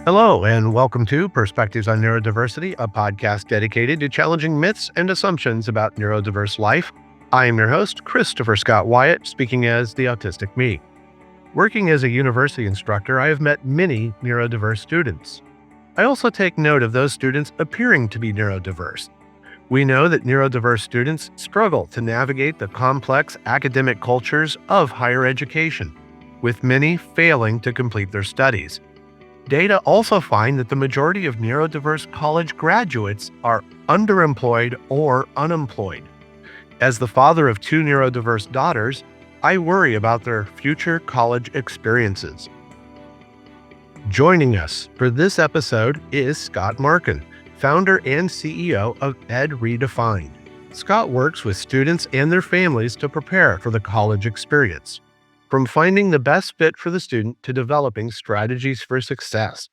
Hello, and welcome to Perspectives on Neurodiversity, a podcast dedicated to challenging myths and assumptions about neurodiverse life. I am your host, Christopher Scott Wyatt, speaking as the Autistic Me. Working as a university instructor, I have met many neurodiverse students. I also take note of those students appearing to be neurodiverse. We know that neurodiverse students struggle to navigate the complex academic cultures of higher education, with many failing to complete their studies. Data also find that the majority of neurodiverse college graduates are underemployed or unemployed. As the father of two neurodiverse daughters, I worry about their future college experiences. Joining us for this episode is Scot Marken, founder and CEO of EdRedefined. Scott works with students and their families to prepare for the college experience, from finding the best fit for the student to developing strategies for success.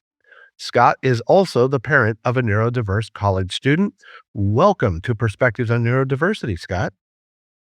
Scott is also the parent of a neurodiverse college student. Welcome to Perspectives on Neurodiversity, Scott.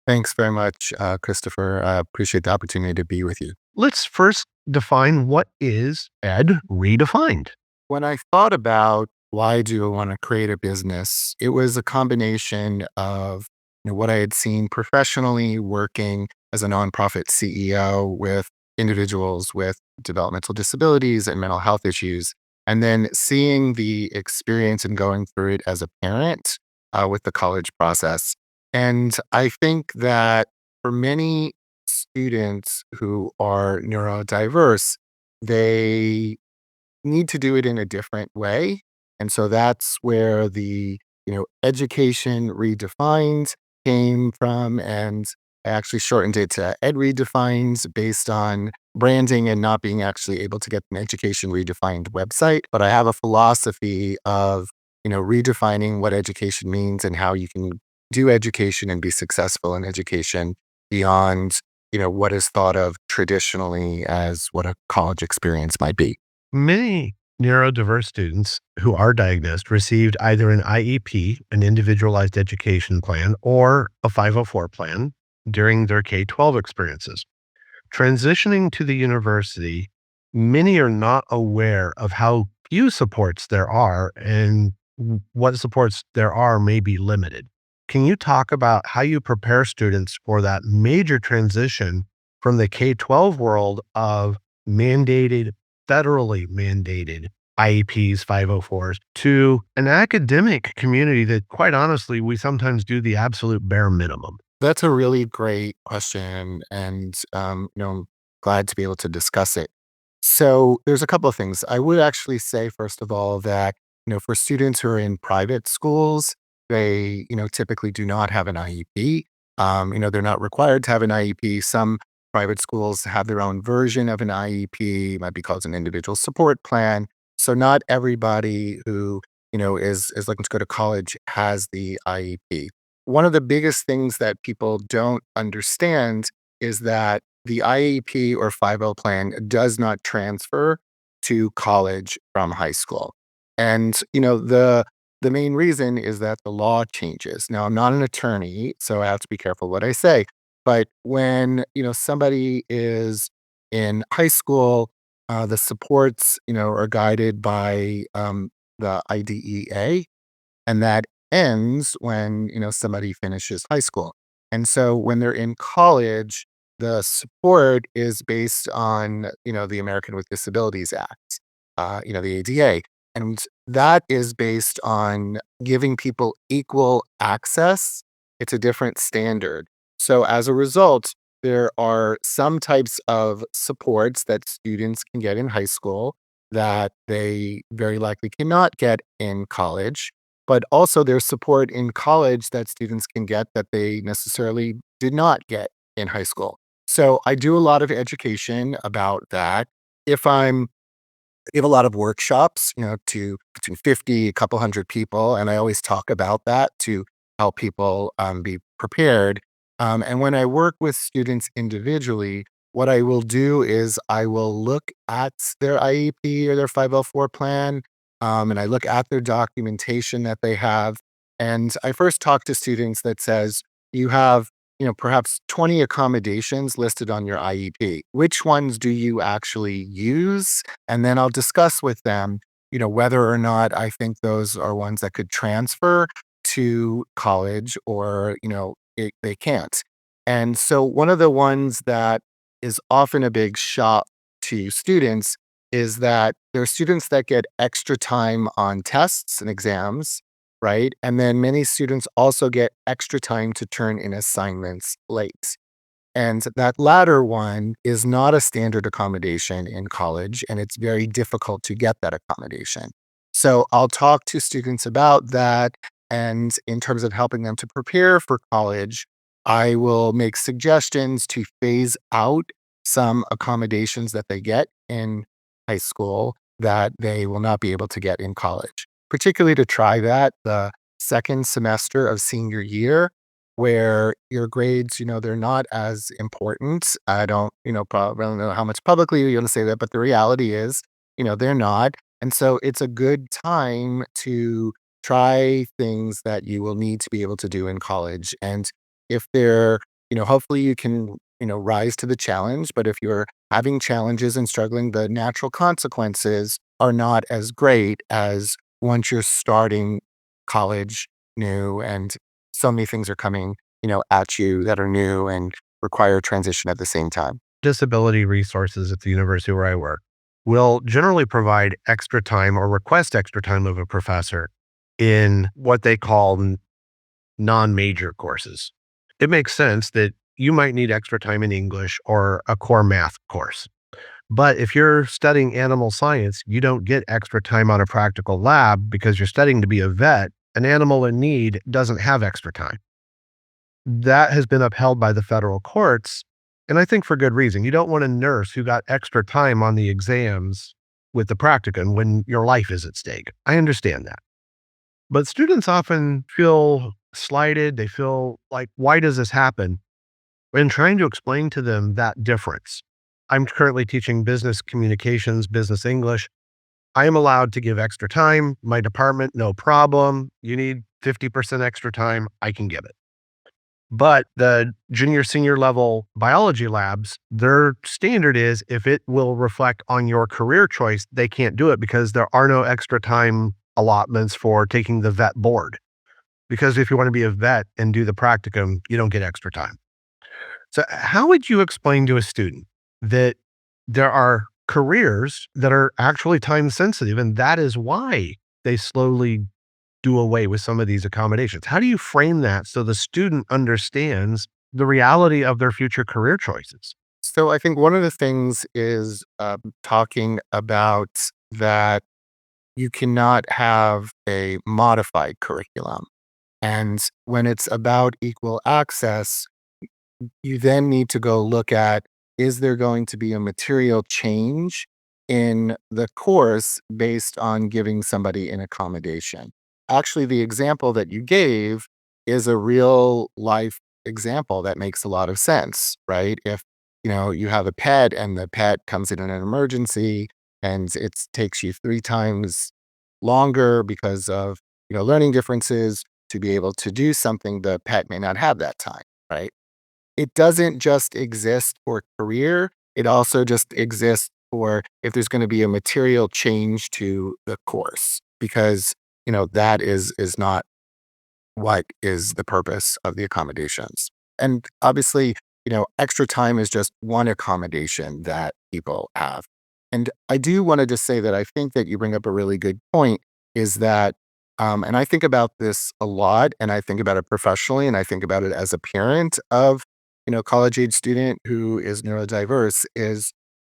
Thanks very much, Christopher. I appreciate the opportunity to be with you. Let's first define what is Ed Redefined. When I thought about why do I want to create a business, it was a combination of what I had seen professionally working as a nonprofit CEO with individuals with developmental disabilities and mental health issues, and then seeing the experience and going through it as a parent with the college process. And I think that for many students who are neurodiverse, they need to do it in a different way. And so that's where the education redefined came from. And I actually shortened it to Ed Redefined based on branding and not being actually able to get an education redefined website. But I have a philosophy of, redefining what education means and how you can do education and be successful in education beyond, what is thought of traditionally as what a college experience might be. Many neurodiverse students who are diagnosed received either an IEP, an individualized education plan, or a 504 plan during their K 12 experiences. Transitioning to the university, many are not aware of how few supports there are and what supports there are may be limited. Can you talk about how you prepare students for that major transition from the K 12 world of mandated, federally mandated IEPs, 504s to an academic community that, quite honestly, we sometimes do the absolute bare minimum? That's a really great question. And, I'm glad to be able to discuss it. So there's a couple of things. I would actually say, first of all, that, for students who are in private schools, they, typically do not have an IEP. They're not required to have an IEP. Some private schools have their own version of an IEP, might be called an individual support plan. So not everybody who, is looking to go to college has the IEP. One of the biggest things that people don't understand is that the IEP or 5L plan does not transfer to college from high school. And, the main reason is that the law changes. Now, I'm not an attorney, so I have to be careful what I say. But when, somebody is in high school, the supports, are guided by the IDEA, and that ends when, somebody finishes high school. And so when they're in college, the support is based on, the American with Disabilities Act, the ADA. And that is based on giving people equal access. It's a different standard. So as a result, there are some types of supports that students can get in high school that they very likely cannot get in college, but also there's support in college that students can get that they necessarily did not get in high school. So I do a lot of education about that. If I'm give a lot of workshops, to between 50, a couple hundred people, and I always talk about that to help people be prepared. And when I work with students individually, what I will do is I will look at their IEP or their 504 plan, and I look at their documentation that they have. And I first talk to students that says, you have perhaps 20 accommodations listed on your IEP. Which ones do you actually use? And then I'll discuss with them, whether or not I think those are ones that could transfer to college or, they can't. And so one of the ones that is often a big shock to students is that there are students that get extra time on tests and exams, right? And then many students also get extra time to turn in assignments late. And that latter one is not a standard accommodation in college, and it's very difficult to get that accommodation. So I'll talk to students about that. And in terms of helping them to prepare for college, I will make suggestions to phase out some accommodations that they get in high school that they will not be able to get in college, particularly to try that the second semester of senior year where your grades, they're not as important. I don't, probably don't know how much publicly you want to say that, but the reality is, they're not. And so it's a good time to try things that you will need to be able to do in college. And if they're, hopefully you can, rise to the challenge. But if you're having challenges and struggling, the natural consequences are not as great as once you're starting college new and so many things are coming, at you that are new and require transition at the same time. Disability resources at the university where I work will generally provide extra time or request extra time of a professor in what they call non-major courses. It makes sense that you might need extra time in English or a core math course. But if you're studying animal science, you don't get extra time on a practical lab because you're studying to be a vet. An animal in need doesn't have extra time. That has been upheld by the federal courts, and I think for good reason. You don't want a nurse who got extra time on the exams with the practicum when your life is at stake. I understand that. But students often feel slighted. They feel like, why does this happen? And trying to explain to them that difference. I'm currently teaching business communications, business English. I am allowed to give extra time. My department, no problem. You need 50% extra time. I can give it. But the junior, senior level biology labs, their standard is if it will reflect on your career choice, they can't do it because there are no extra time allotments for taking the vet board. Because if you want to be a vet and do the practicum, you don't get extra time. So, how would you explain to a student that there are careers that are actually time sensitive and that is why they slowly do away with some of these accommodations? How do you frame that so the student understands the reality of their future career choices? So I think one of the things is talking about that you cannot have a modified curriculum. And when it's about equal access, you then need to go look at, is there going to be a material change in the course based on giving somebody an accommodation? Actually, the example that you gave is a real life example that makes a lot of sense, right? If you have a pet and the pet comes in an emergency and it takes you 3 times longer because of learning differences to be able to do something, the pet may not have that time, right? It doesn't just exist for career, it also just exists for if there's gonna be a material change to the course, because, that is not what is the purpose of the accommodations. And obviously, extra time is just one accommodation that people have. And I do want to just say that I think that you bring up a really good point is that, and I think about this a lot, and I think about it professionally, and I think about it as a parent of, college age student who is neurodiverse, is,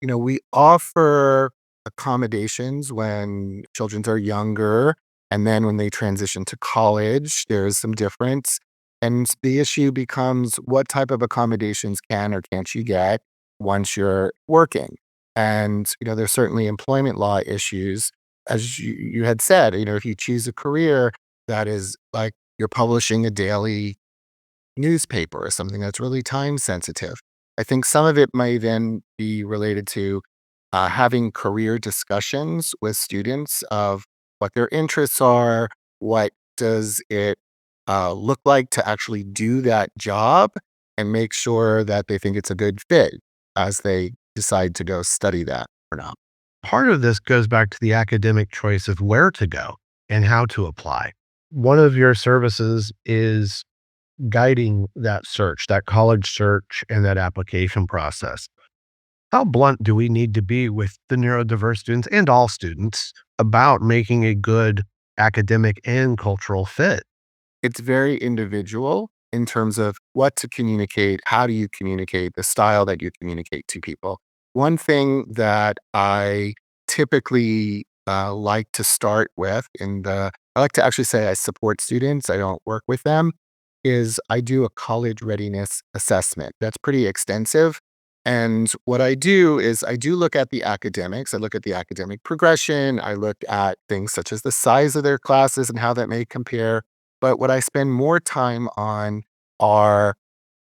we offer accommodations when children are younger and then when they transition to college, there's some difference. And the issue becomes what type of accommodations can or can't you get once you're working? And, there's certainly employment law issues. As you had said, if you choose a career that is like you're publishing a daily newspaper or something that's really time sensitive. I think some of it may then be related to having career discussions with students of what their interests are, what does it look like to actually do that job, and make sure that they think it's a good fit as they decide to go study that or not. Part of this goes back to the academic choice of where to go and how to apply. One of your services is guiding that search, that college search, and that application process. How blunt do we need to be with the neurodiverse students and all students about making a good academic and cultural fit? It's very individual in terms of what to communicate, how do you communicate, the style that you communicate to people. One thing that I typically like to start with I like to actually say I support students, I don't work with them, is I do a college readiness assessment. That's pretty extensive. And what I do is I do look at the academics. I look at the academic progression. I look at things such as the size of their classes and how that may compare, but what I spend more time on are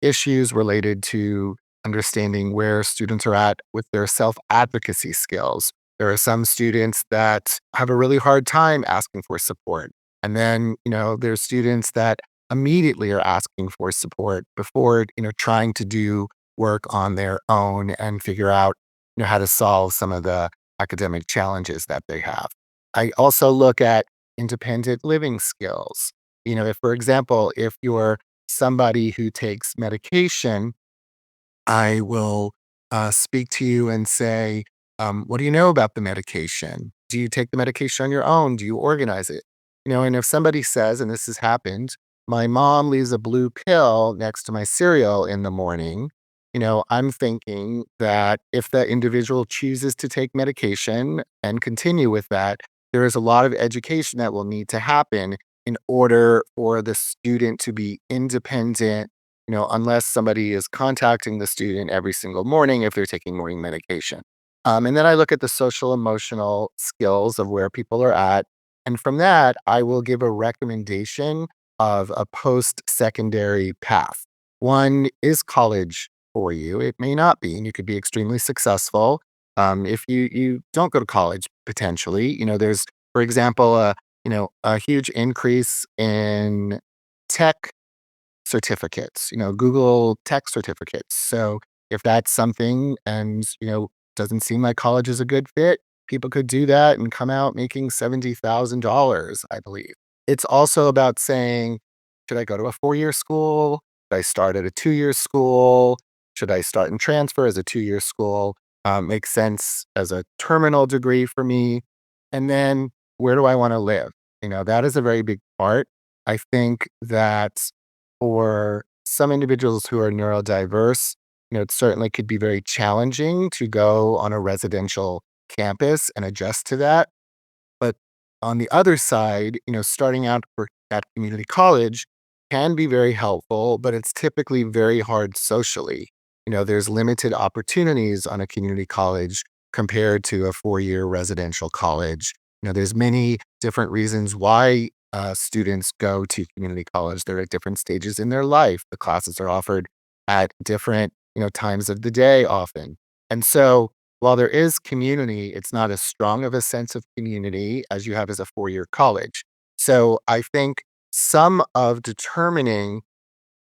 issues related to understanding where students are at with their self advocacy skills. There are some students that have a really hard time asking for support. And then, there's students that immediately are asking for support before, trying to do work on their own and figure out, how to solve some of the academic challenges that they have. I also look at independent living skills. If, for example, if you're somebody who takes medication, I will speak to you and say, what do you know about the medication? Do you take the medication on your own? Do you organize it? And if somebody says, and this has happened, my mom leaves a blue pill next to my cereal in the morning, I'm thinking that if that individual chooses to take medication and continue with that, there is a lot of education that will need to happen in order for the student to be independent, unless somebody is contacting the student every single morning if they're taking morning medication. And then I look at the social emotional skills of where people are at. And from that, I will give a recommendation of a post secondary path. One is college for you. It may not be, and you could be extremely successful if you don't go to college potentially. There's, for example, a huge increase in tech certificates, Google tech certificates. So if that's something and, doesn't seem like college is a good fit, people could do that and come out making $70,000, I believe. It's also about saying, should I go to a 4-year school? Should I start at a 2-year school? Should I start and transfer as a 2-year school? Makes sense as a terminal degree for me. And then where do I want to live? That is a very big part. I think that for some individuals who are neurodiverse, it certainly could be very challenging to go on a residential campus and adjust to that. But on the other side, starting out at community college can be very helpful, but it's typically very hard socially. There's limited opportunities on a community college compared to a 4-year residential college. There's many different reasons why students go to community college. They're at different stages in their life. The classes are offered at different, times of the day often. And so while there is community, it's not as strong of a sense of community as you have as a 4-year college. So I think some of determining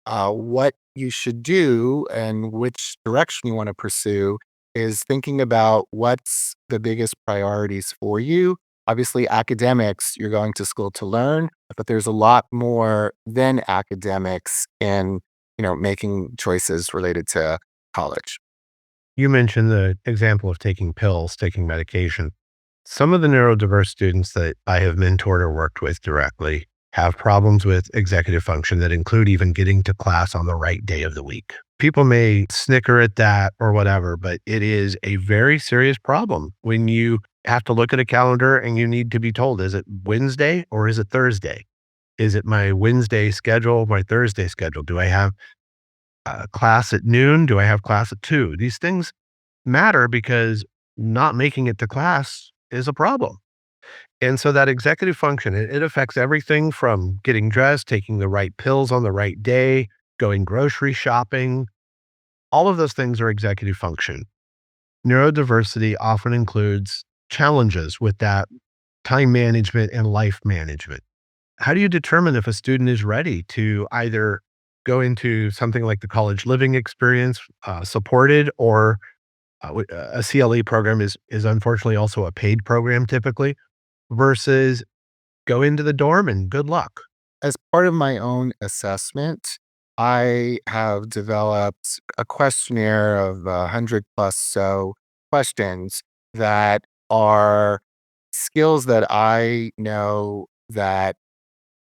what you should do and which direction you want to pursue is thinking about what's the biggest priorities for you. Obviously, academics, you're going to school to learn, but there's a lot more than academics in, making choices related to college. You mentioned the example of taking pills, taking medication. Some of the neurodiverse students that I have mentored or worked with directly have problems with executive function that include even getting to class on the right day of the week. People may snicker at that or whatever, but it is a very serious problem when you have to look at a calendar and you need to be told, is it Wednesday or is it Thursday? Is it my Wednesday schedule, my Thursday schedule? Do I have class at noon? Do I have class at 2? These things matter because not making it to class is a problem. And so that executive function, it affects everything from getting dressed, taking the right pills on the right day, going grocery shopping. All of those things are executive function. Neurodiversity often includes challenges with that time management and life management. How do you determine if a student is ready to either go into something like the college living experience, supported, or A CLE program is unfortunately also a paid program typically versus go into the dorm and good luck. As part of my own assessment, I have developed a questionnaire of 100 plus so questions that are skills that I know that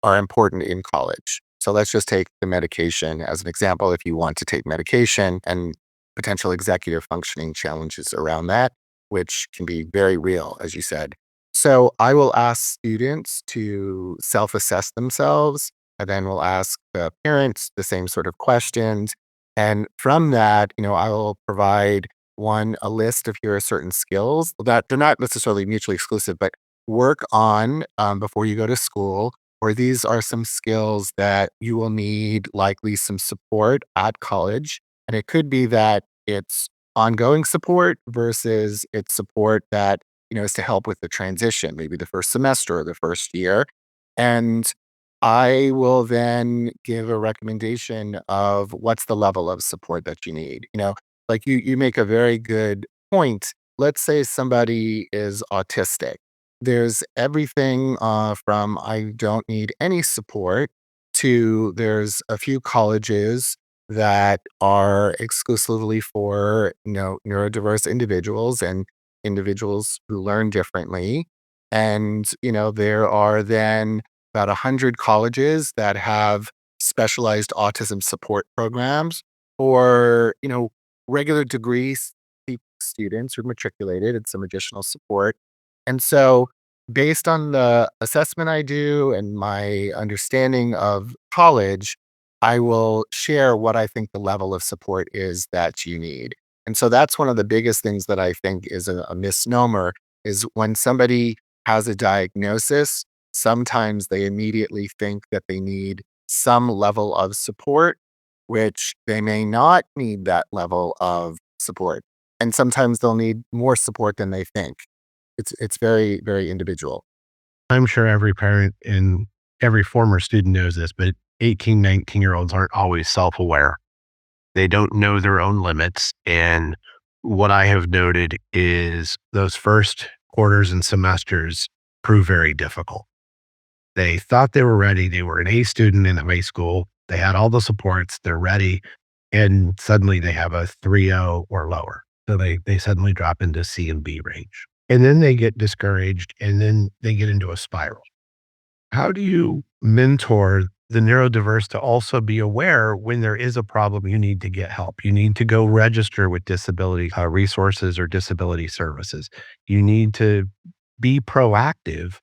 are important in college. So let's just take the medication as an example. If you want to take medication and potential executive functioning challenges around that, which can be very real, as you said. So I will ask students to self assess themselves, and then we'll ask the parents the same sort of questions. And from that, I will provide a list of here are certain skills that they're not necessarily mutually exclusive, but work on before you go to school, or these are some skills that you will need likely some support at college. And it could be that it's ongoing support versus it's support that, is to help with the transition, maybe the first semester or the first year. And I will then give a recommendation of what's the level of support that you need. Like you make a very good point. Let's say somebody is autistic. There's everything from I don't need any support to there's a few colleges that are exclusively for neurodiverse individuals and individuals who learn differently. And there are then about 100 colleges that have specialized autism support programs for regular degrees students who matriculated and some additional support. And so, based on the assessment I do and my understanding of college, I will share what I think the level of support is that you need. And so that's one of the biggest things that I think is a misnomer is when somebody has a diagnosis, sometimes they immediately think that they need some level of support, which they may not need that level of support. And sometimes they'll need more support than they think. It's very, very individual. I'm sure every parent and every former student knows this, but 18, 19-year-olds aren't always self-aware. They don't know their own limits. And what I have noted is those first quarters and semesters prove very difficult. They thought they were ready. They were an A student in high school. They had all the supports. They're ready. And suddenly they have a 3.0 or lower. So they suddenly drop into C and B range. And then they get discouraged and then they get into a spiral. How do you mentor the neurodiverse to also be aware when there is a problem, you need to get help? You need to go register with disability resources or disability services. You need to be proactive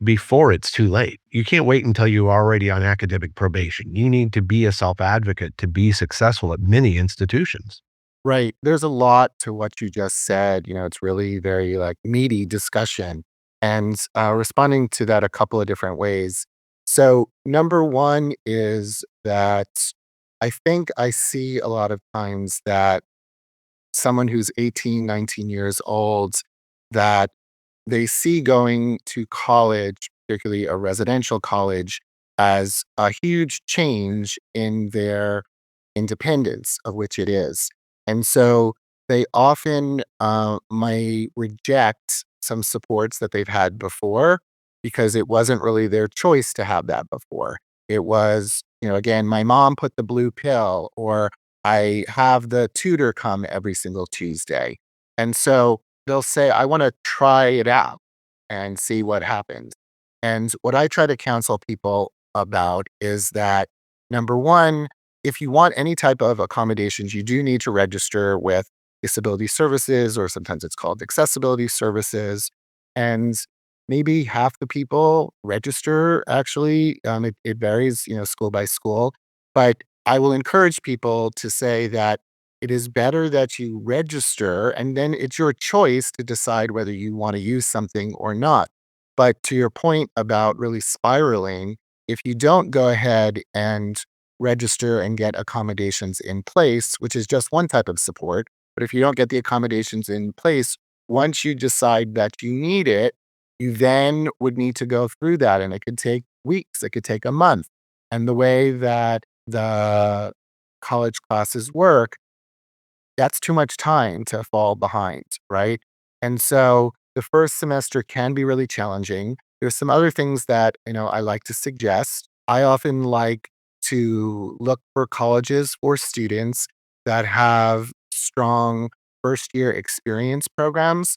before it's too late. You can't wait until you're already on academic probation. You need to be a self advocate to be successful at many institutions. Right. There's a lot to what you just said. It's really very like meaty discussion and responding to that a couple of different ways. So, number one is that I think I see a lot of times that someone who's 18, 19 years old, that they see going to college, particularly a residential college, as a huge change in their independence, of which it is. And so they often may reject some supports that they've had before because it wasn't really their choice to have that before. It was, again, my mom put the blue pill, or I have the tutor come every single Tuesday. And so they'll say, I want to try it out and see what happens. And what I try to counsel people about is that number one, if you want any type of accommodations, you do need to register with disability services, or sometimes it's called accessibility services. And maybe half the people register actually. It varies, school by school. But I will encourage people to say that it is better that you register and then it's your choice to decide whether you want to use something or not. But to your point about really spiraling, if you don't go ahead and register and get accommodations in place, which is just one type of support, but if you don't get the accommodations in place, once you decide that you need it, you then would need to go through that. And it could take weeks, it could take a month. And the way that the college classes work, that's too much time to fall behind, right? And so the first semester can be really challenging. There's some other things that, I like to suggest. I often like to look for colleges for students that have strong first year experience programs.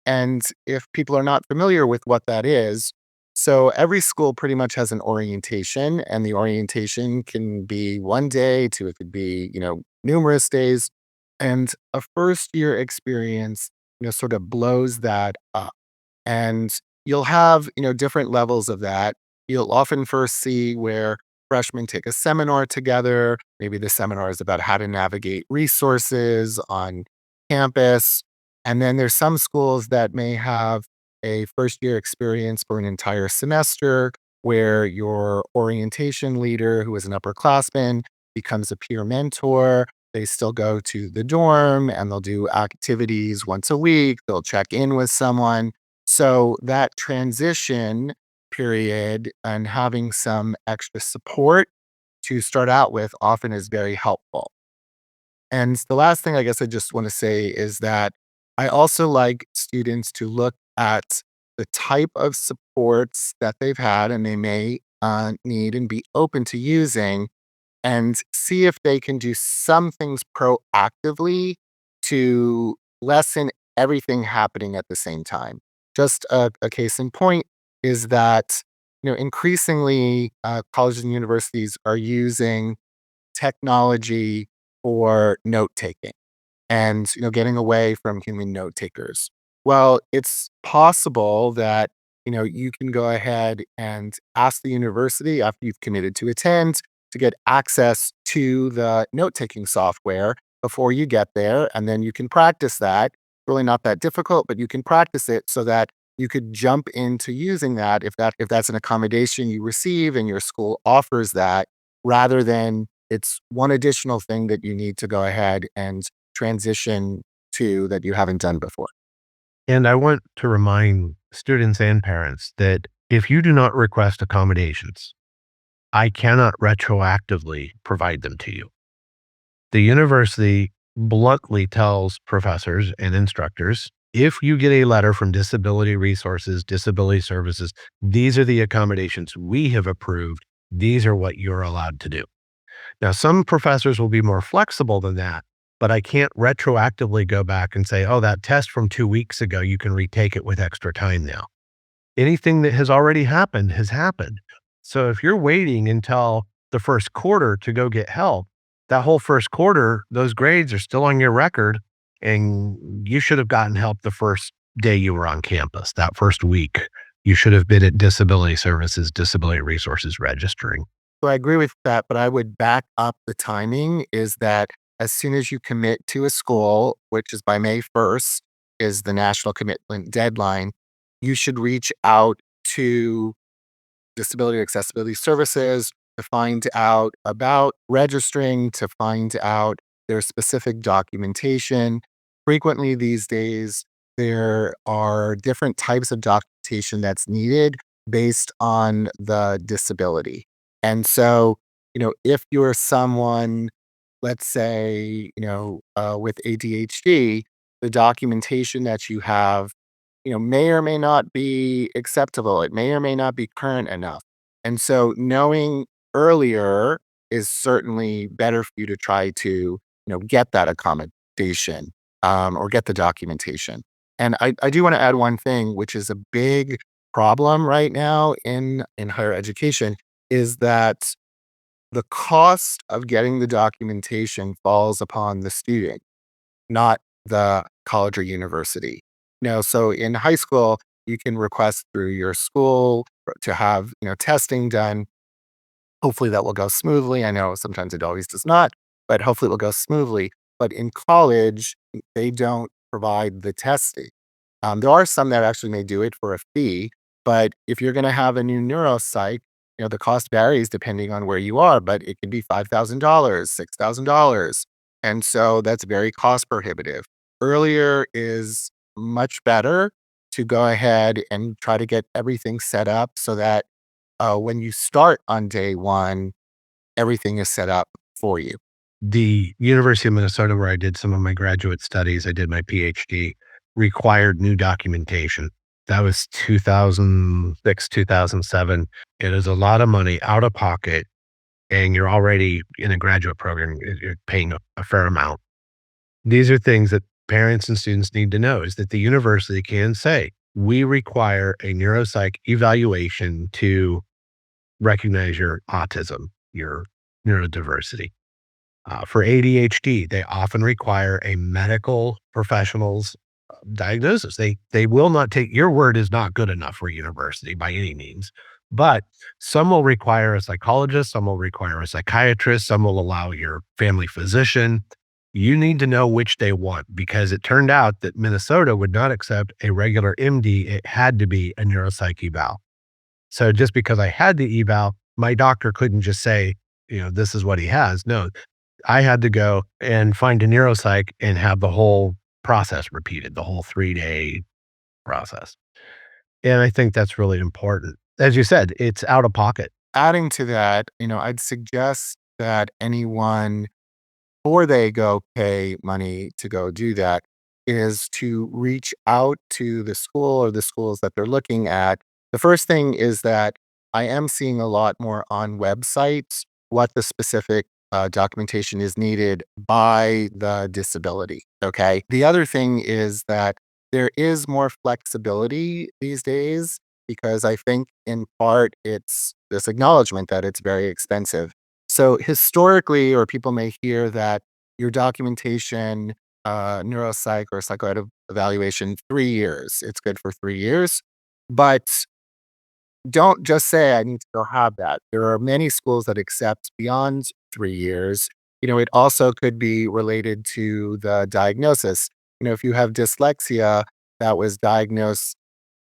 And if people are not familiar with what that is, so every school pretty much has an orientation, and the orientation can be one day to it could be, numerous days. And a first year experience, sort of blows that up. And you'll have, different levels of that. You'll often first see where freshmen take a seminar together. Maybe the seminar is about how to navigate resources on campus. And then there's some schools that may have a first year experience for an entire semester where your orientation leader, who is an upperclassman, becomes a peer mentor. They still go to the dorm and they'll do activities once a week. They'll check in with someone. So that transition period and having some extra support to start out with often is very helpful. And the last thing I guess I just want to say is that I also like students to look at the type of supports that they've had and they may need and be open to using and see if they can do some things proactively to lessen everything happening at the same time. Just a case in point is that increasingly colleges and universities are using technology for note taking and getting away from human note takers. Well, it's possible that you can go ahead and ask the university after you've committed to attend to get access to the note taking software before you get there, and then you can practice that. Really not that difficult, but you can practice it so that you could jump into using that if that's an accommodation you receive and your school offers that, rather than it's one additional thing that you need to go ahead and transition to that you haven't done before. And I want to remind students and parents that if you do not request accommodations, I cannot retroactively provide them to you. The university bluntly tells professors and instructors, if you get a letter from disability resources, disability services, these are the accommodations we have approved. These are what you're allowed to do. Now, some professors will be more flexible than that, but I can't retroactively go back and say, oh, that test from 2 weeks ago, you can retake it with extra time now. Anything that has already happened has happened. So if you're waiting until the first quarter to go get help, that whole first quarter, those grades are still on your record, and you should have gotten help the first day you were on campus, that first week. You should have been at disability services, disability resources registering. So I agree with that, but I would back up the timing is that as soon as you commit to a school, which is by May 1st, is the national commitment deadline, you should reach out to disability accessibility services to find out about registering, to find out their specific documentation. Frequently these days, there are different types of documentation that's needed based on the disability. And so, if you're someone, let's say, with ADHD, the documentation that you have may or may not be acceptable. It may or may not be current enough. And so knowing earlier is certainly better for you to try to, get that accommodation or get the documentation. And I do want to add one thing, which is a big problem right now in higher education, is that the cost of getting the documentation falls upon the student, not the college or university. So in high school, you can request through your school to have, testing done. Hopefully that will go smoothly. I know sometimes it always does not, but hopefully it will go smoothly. But in college, they don't provide the testing. There are some that actually may do it for a fee, but if you're going to have a new neuropsych, the cost varies depending on where you are, but it can be $5,000, $6,000. And so that's very cost prohibitive. Earlier is much better to go ahead and try to get everything set up so that when you start on day one, everything is set up for you. The University of Minnesota, where I did some of my graduate studies, I did my PhD, required new documentation. That was 2006, 2007. It is a lot of money out of pocket, and you're already in a graduate program, you're paying a fair amount. These are things that parents and students need to know is that the university can say, we require a neuropsych evaluation to recognize your autism, your neurodiversity. For ADHD, they often require a medical professional's diagnosis. They will not take your word is not good enough for a university by any means, but some will require a psychologist, some will require a psychiatrist, some will allow your family physician. You need to know which they want because it turned out that Minnesota would not accept a regular MD. It had to be a neuropsych eval. So just because I had the eval, my doctor couldn't just say, this is what he has. No, I had to go and find a neuropsych and have the whole process repeated, the whole 3-day process. And I think that's really important. As you said, it's out of pocket. Adding to that, I'd suggest that anyone before they go pay money to go do that is to reach out to the school or the schools that they're looking at. The first thing is that I am seeing a lot more on websites what the specific documentation is needed by the disability. Okay. The other thing is that there is more flexibility these days because I think in part it's this acknowledgement that it's very expensive. So historically, or people may hear that your documentation, neuropsych or psychoeducative evaluation, 3 years. It's good for 3 years. But don't just say, I need to go have that. There are many schools that accept beyond 3 years. It also could be related to the diagnosis. If you have dyslexia that was diagnosed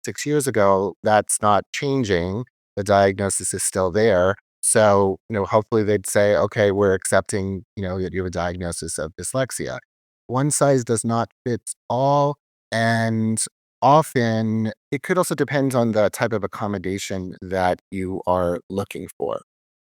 6 years ago, that's not changing. The diagnosis is still there. So, hopefully they'd say, okay, we're accepting, that you have a diagnosis of dyslexia. One size does not fit all. And often it could also depend on the type of accommodation that you are looking for.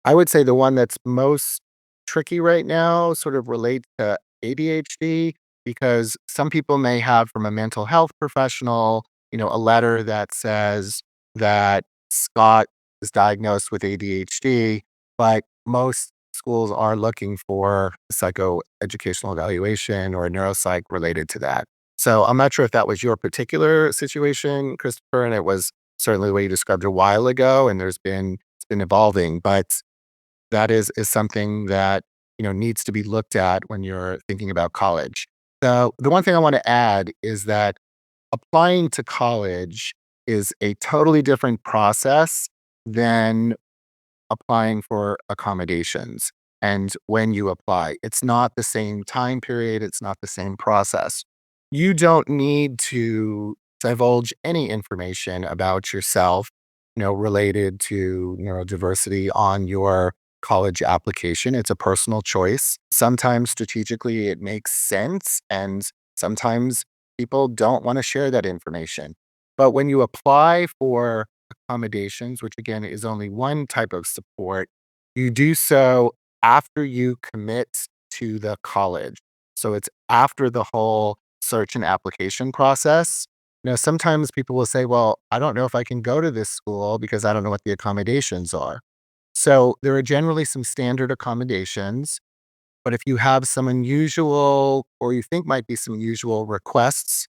I would say the one that's most tricky right now sort of relates to ADHD because some people may have from a mental health professional a letter that says that Scott is diagnosed with ADHD, but most schools are looking for psychoeducational evaluation or a neuropsych related to that. So I'm not sure if that was your particular situation, Christopher, and it was certainly the way you described it a while ago, and it's been evolving, but that is something that needs to be looked at when you're thinking about college. So the one thing I want to add is that applying to college is a totally different process than applying for accommodations. And when you apply, it's not the same time period, it's not the same process. You don't need to divulge any information about yourself, related to neurodiversity on your college application. It's a personal choice. Sometimes strategically it makes sense, and sometimes people don't want to share that information. But when you apply for accommodations, which again is only one type of support, you do so after you commit to the college. So it's after the whole search and application process. Sometimes people will say, well, I don't know if I can go to this school because I don't know what the accommodations are. So there are generally some standard accommodations, but if you have some unusual or you think might be some unusual requests,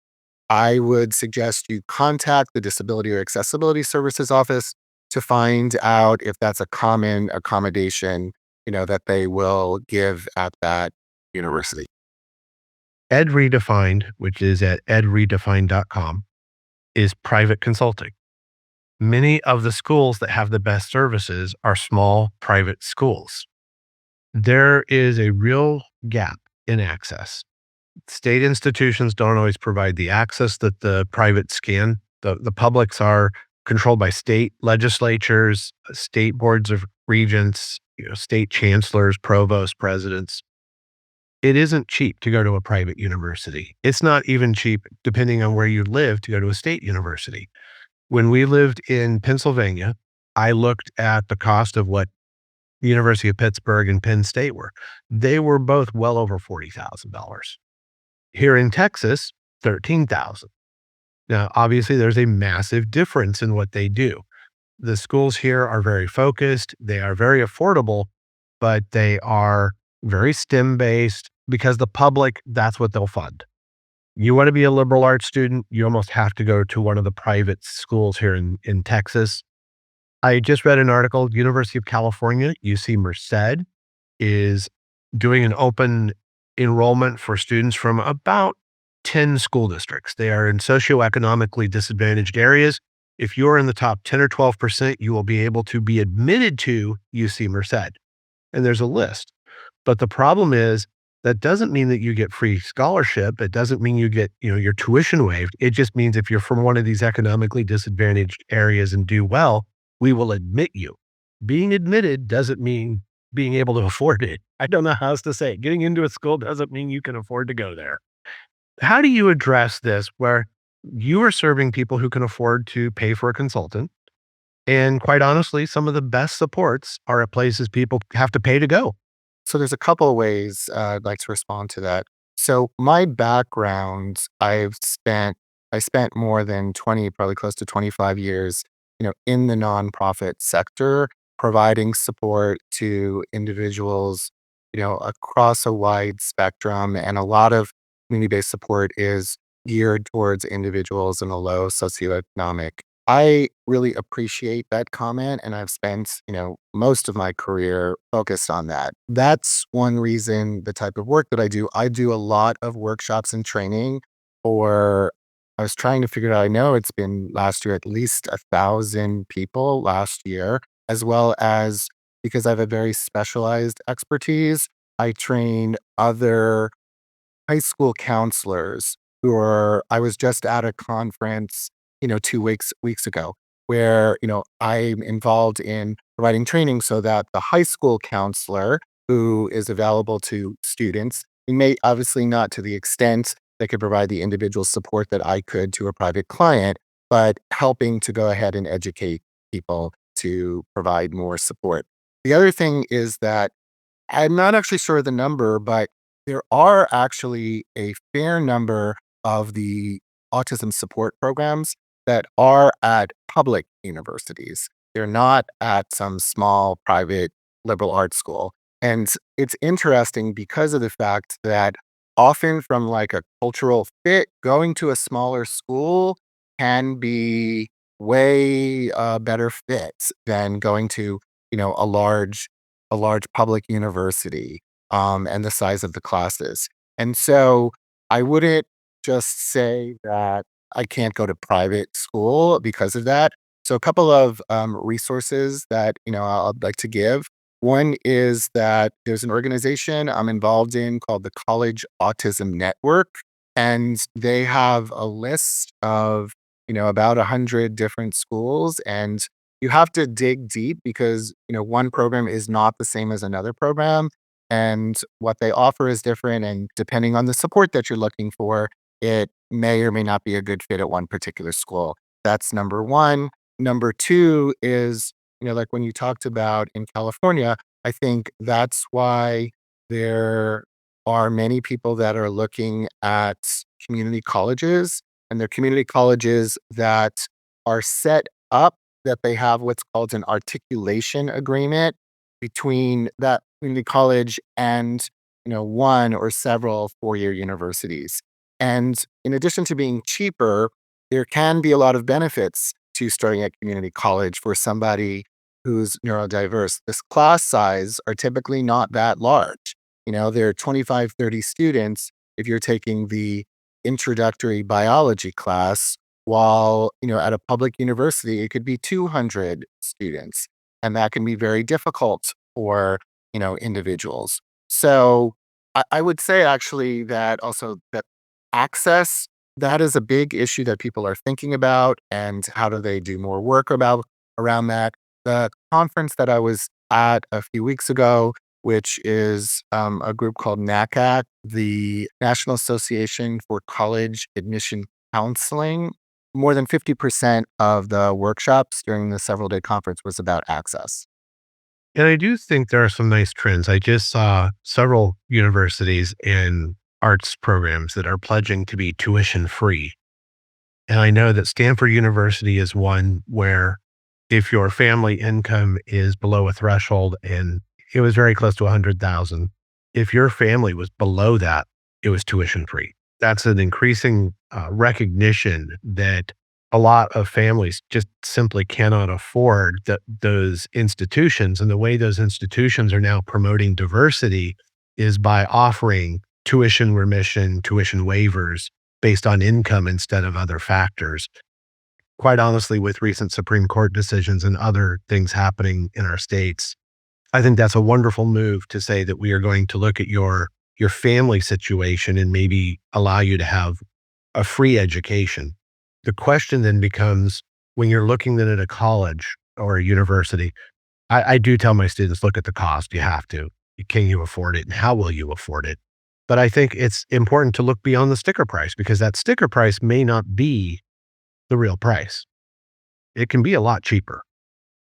I would suggest you contact the Disability or Accessibility Services office to find out if that's a common accommodation, that they will give at that university. EdRedefined, which is at edredefined.com, is private consulting. Many of the schools that have the best services are small private schools. There is a real gap in access. State institutions don't always provide the access that the privates can. The publics are controlled by state legislatures, state boards of regents, state chancellors, provost, presidents. It isn't cheap to go to a private university. It's not even cheap, depending on where you live, to go to a state university. When we lived in Pennsylvania, I looked at the cost of what the University of Pittsburgh and Penn State were. They were both well over $40,000. Here in Texas, 13,000. Now, obviously, there's a massive difference in what they do. The schools here are very focused, they are very affordable, but they are very STEM based because the public, that's what they'll fund. You want to be a liberal arts student, you almost have to go to one of the private schools here in Texas. I just read an article, University of California, UC Merced, is doing an open enrollment for students from about 10 school districts. They are in socioeconomically disadvantaged areas. If you're in the top 10 or 12%, you will be able to be admitted to UC Merced. And there's a list. But the problem is that doesn't mean that you get free scholarship. It doesn't mean you get, your tuition waived. It just means if you're from one of these economically disadvantaged areas and do well, we will admit you. Being admitted doesn't mean being able to afford it. I don't know how else to say it. Getting into a school doesn't mean you can afford to go there. How do you address this where you are serving people who can afford to pay for a consultant? And quite honestly, some of the best supports are at places people have to pay to go. So there's a couple of ways I'd like to respond to that. So my background, I spent more than 20, probably close to 25 years, in the nonprofit sector, providing support to individuals, across a wide spectrum. And a lot of community-based support is geared towards individuals in a low socioeconomic. I really appreciate that comment, and I've spent, most of my career focused on that. That's one reason the type of work that I do a lot of workshops and training for I was trying to figure it out. I know it's been last year at least 1,000 people last year, as well as because I have a very specialized expertise, I train other high school counselors who are I was just at a conference, 2 weeks ago where, I'm involved in providing training so that the high school counselor who is available to students, he may obviously not to the extent that could provide the individual support that I could to a private client, but helping to go ahead and educate people to provide more support. The other thing is that I'm not actually sure of the number, but there are actually a fair number of the autism support programs that are at public universities. They're not at some small private liberal arts school. And it's interesting because of the fact that often from like a cultural fit, going to a smaller school can be way better fit than going to, a large public university, and the size of the classes. And so I wouldn't just say that I can't go to private school because of that. So a couple of resources that I'd like to give. One is that there's an organization I'm involved in called the College Autism Network, and they have a list of about 100 different schools, and you have to dig deep because, one program is not the same as another program, and what they offer is different, and depending on the support that you're looking for, it may or may not be a good fit at one particular school. That's number 1. Number 2 is, like when you talked about in California, I think that's why there are many people that are looking at community colleges, and they're community colleges that are set up that they have what's called an articulation agreement between that community college and, one or several four-year universities. And in addition to being cheaper, there can be a lot of benefits to starting at community college for somebody who's neurodiverse. This class size are typically not that large. There are 25, 30 students if you're taking the introductory biology class, while, at a public university, it could be 200 students. And that can be very difficult for, individuals. So I would say actually that also that access, that is a big issue that people are thinking about, and how do they do more work about around that. The conference that I was at a few weeks ago, which is a group called NACAC, the National Association for College Admission Counseling, more than 50% of the workshops during the several day conference was about access. And I do think there are some nice trends. I just saw several universities and arts programs that are pledging to be tuition free. And I know that Stanford University is one where if your family income is below a threshold, and it was very close to 100,000, if your family was below that, it was tuition free. That's an increasing recognition that a lot of families just simply cannot afford those institutions. And the way those institutions are now promoting diversity is by offering tuition remission, tuition waivers based on income instead of other factors. Quite honestly, with recent Supreme Court decisions and other things happening in our states, I think that's a wonderful move to say that we are going to look at your family situation and maybe allow you to have a free education. The question then becomes, when you're looking then at a college or a university, I do tell my students, look at the cost. You have to. Can you afford it? And how will you afford it? But I think it's important to look beyond the sticker price, because that sticker price may not be the real price. It can be a lot cheaper.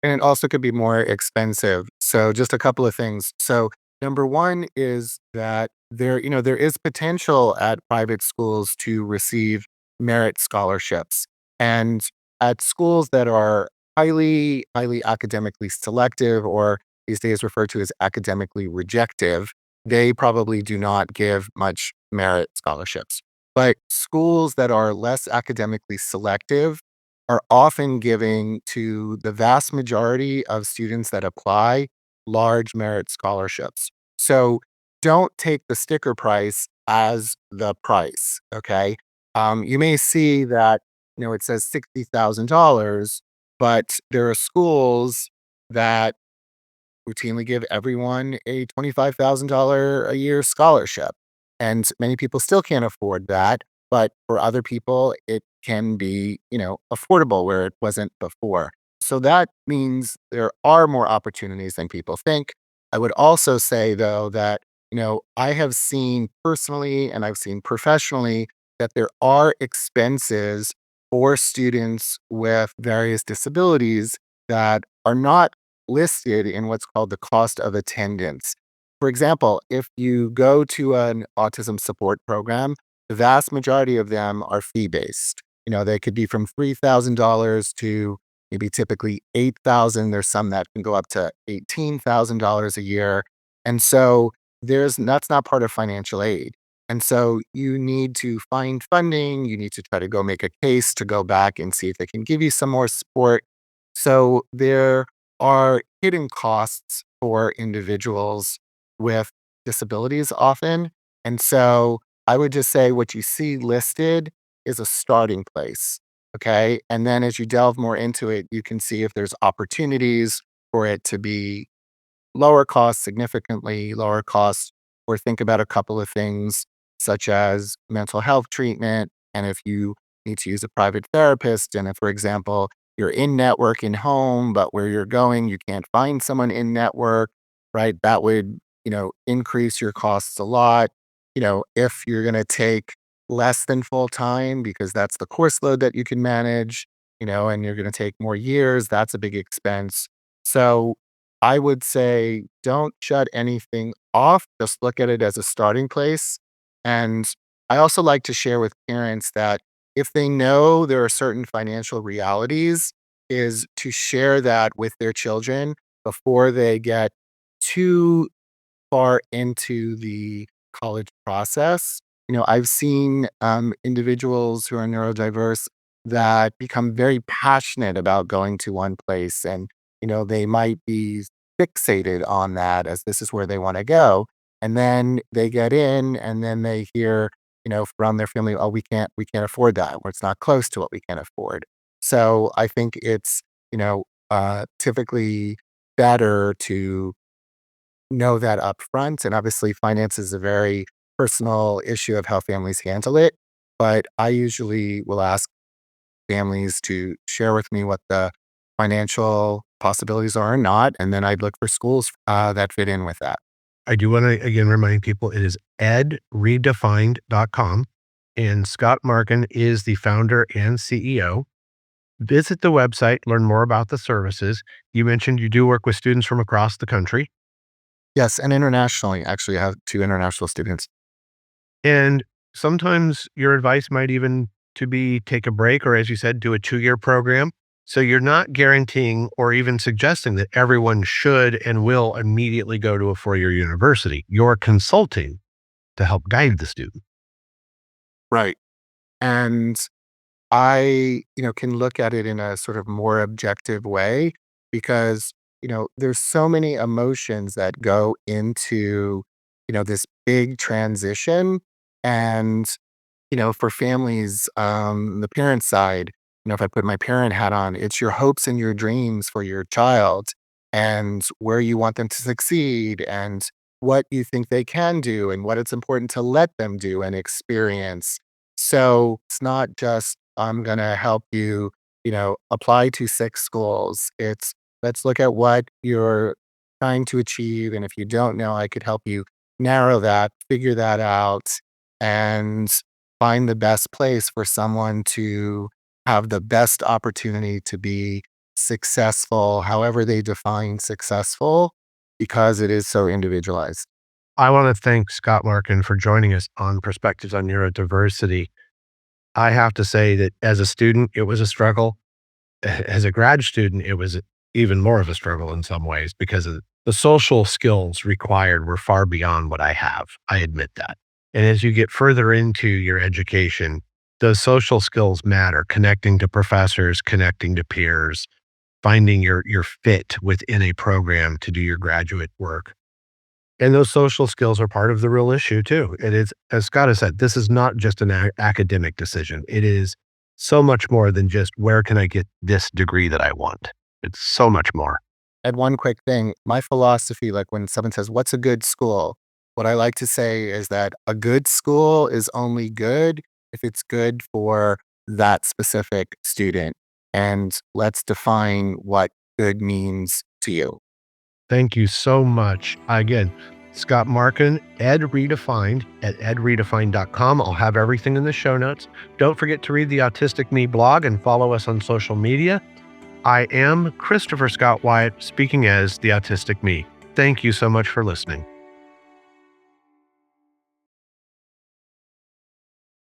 And it also could be more expensive. So just a couple of things. So number one is that there is potential at private schools to receive merit scholarships. And at schools that are highly academically selective, or these days referred to as academically rejective, they probably do not give much merit scholarships. But schools that are less academically selective are often giving to the vast majority of students that apply large merit scholarships. So don't take the sticker price as the price. Okay. You may see that, it says $60,000, but there are schools that routinely give everyone a $25,000 a year scholarship. And many people still can't afford that. But for other people, it can be, affordable where it wasn't before. So that means there are more opportunities than people think. I would also say, though, that, I have seen personally and I've seen professionally that there are expenses for students with various disabilities that are not listed in what's called the cost of attendance. For example, if you go to an autism support program, the vast majority of them are fee based. They could be from $3,000 to maybe typically 8,000. There's some that can go up to $18,000 a year. And so that's not part of financial aid. And so you need to find funding, you need to try to go make a case to go back and see if they can give you some more support. So there are hidden costs for individuals with disabilities often. And so I would just say what you see listed is a starting place. Okay. And then as you delve more into it, you can see if there's opportunities for it to be lower cost, significantly lower cost, or think about a couple of things such as mental health treatment. And if you need to use a private therapist, and if, for example, you're in network in home, but where you're going, you can't find someone in network, right? That would, increase your costs a lot. If you're going to take less than full time because that's the course load that you can manage, and you're going to take more years, that's a big expense. So I would say don't shut anything off. Just look at it as a starting place. And I also like to share with parents that if they know there are certain financial realities, is to share that with their children before they get too far into the college process. I've seen individuals who are neurodiverse that become very passionate about going to one place, and they might be fixated on that as this is where they want to go. And then they get in, and then they hear, from their family, oh, we can't afford that, or it's not close to what we can afford. So I think it's, typically better to know that upfront. And obviously, finance is a very personal issue of how families handle it. But I usually will ask families to share with me what the financial possibilities are or not. And then I'd look for schools that fit in with that. I do want to again remind people it is edredefined.com, and Scot Marken is the founder and CEO. Visit the website, learn more about the services. You mentioned you do work with students from across the country. Yes, and internationally, actually, I have 2 international students. And sometimes your advice might even to be take a break or, as you said, do a 2-year program. So you're not guaranteeing or even suggesting that everyone should and will immediately go to a 4-year university. You're consulting to help guide the student. Right. And I, can look at it in a sort of more objective way because, there's so many emotions that go into, this big transition. And for families, the parent side, if I put my parent hat on, it's your hopes and your dreams for your child and where you want them to succeed and what you think they can do and what it's important to let them do and experience. So it's not just, I'm going to help you, apply to 6 schools. It's let's look at what you're trying to achieve. And if you don't know, I could help you narrow that, figure that out. And find the best place for someone to have the best opportunity to be successful, however they define successful, because it is so individualized. I want to thank Scott Marken for joining us on Perspectives on Neurodiversity. I have to say that as a student, it was a struggle. As a grad student, it was even more of a struggle in some ways because of the social skills required were far beyond what I have. I admit that. And as you get further into your education, those social skills matter, connecting to professors, connecting to peers, finding your fit within a program to do your graduate work. And those social skills are part of the real issue too. It is, as Scott has said, this is not just an academic decision. It is so much more than just where can I get this degree that I want. It's so much more. And one quick thing, my philosophy, like when someone says, "What's a good school?" What I like to say is that a good school is only good if it's good for that specific student. And let's define what good means to you. Thank you so much. Again, Scott Markin, Ed Redefined at edredefined.com. I'll have everything in the show notes. Don't forget to read the Autistic Me blog and follow us on social media. I am Christopher Scott Wyatt, speaking as the Autistic Me. Thank you so much for listening.